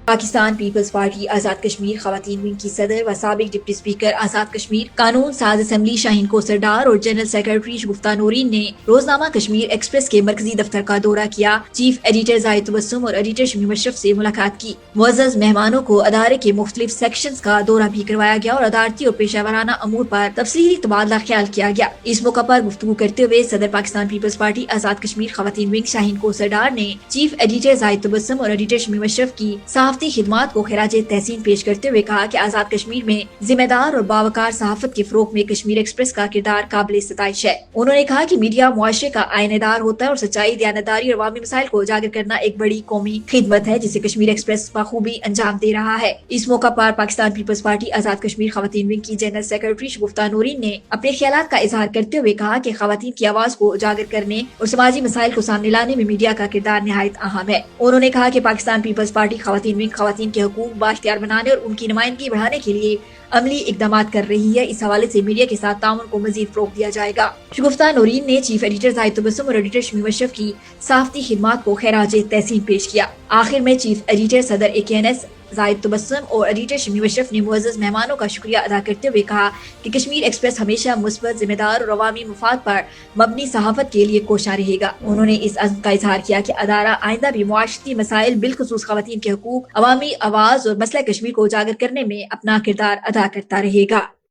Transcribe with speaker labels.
Speaker 1: Pakistan Peoples party Azad Kashmir خواتین wing کی صدر و سابق ڈپٹی اسپیکر آزاد کشمیر قانون ساز اسمبلی شاہین کوثر ڈار اور جنرل سیکرٹری شگفتہ نورین نے روزنامہ کشمیر ایکسپریس کے مرکزی دفتر کا دورہ کیا۔ چیف ایڈیٹر زاہد تبسم اور ایڈیٹر شمیم اشرف سے ملاقات کی۔ معزز مہمانوں کو ادارے کے مختلف سیکشنز کا دورہ بھی کروایا گیا اور ادارتی اور پیشہ ورانہ امور پر تفصیلی تبادلہ خیال کیا گیا۔ اس موقع پر گفتگو کرتے ہوئے صدر پاکستان پیپلز پارٹی آزاد کشمیر خواتین ونگ شاہین کوثر ڈار نے چیف ایڈیٹر زاہد تبسم اور ایڈیٹر شمیم اشرف کی صحافتی خدمات کو خراج تحسین پیش کرتے ہوئے کہا کہ آزاد کشمیر میں ذمہ دار اور باوقار صحافت کے فروغ میں کشمیر ایکسپریس کا کردار قابل ستائش ہے۔ انہوں نے کہا کہ میڈیا معاشرے کا آئینہ دار ہوتا ہے اور سچائی، دیانتداری اور عوامی مسائل کو اجاگر کرنا ایک بڑی قومی خدمت ہے جسے کشمیر ایکسپریس بخوبی انجام دے رہا ہے۔ اس موقع پر پاکستان پیپلز پارٹی آزاد کشمیر خواتین ونگ کی جنرل سیکرٹری شگفتہ نورین نے اپنے خیالات کا اظہار کرتے ہوئے کہا کہ خواتین کی آواز کو اجاگر کرنے اور سماجی مسائل کو سامنے لانے میں میڈیا کا کردار نہایت اہم ہے۔ انہوں نے کہا کہ پاکستان پیپلز پارٹی خواتین ونگ خواتین کے حقوق بااختیار بنانے اور ان کی نمائندگی بڑھانے کے لیے عملی اقدامات کر رہی ہے۔ اس حوالے سے میڈیا کے ساتھ تعاون کو مزید فروغ دیا جائے گا۔ شگفتہ نورین نے چیف ایڈیٹر زاہد تبسم اور ایڈیٹر شمیم اشرف کی صحافتی خدمات کو خراج تحسین پیش کیا۔ آخر میں چیف ایڈیٹر صدر AKNS زاہد تبسم اور ایڈیٹر شمیم اشرف نے معزز مہمانوں کا شکریہ ادا کرتے ہوئے کہا کہ کشمیر ایکسپریس ہمیشہ مثبت، ذمہ دار اور عوامی مفاد پر مبنی صحافت کے لیے کوشاں رہے گا۔ انہوں نے اس عزم کا اظہار کیا کہ ادارہ آئندہ بھی معاشرتی مسائل بالخصوص خواتین کے حقوق، عوامی آواز اور مسئلہ کشمیر کو اجاگر کرنے میں اپنا کردار ادا کرتا رہے گا۔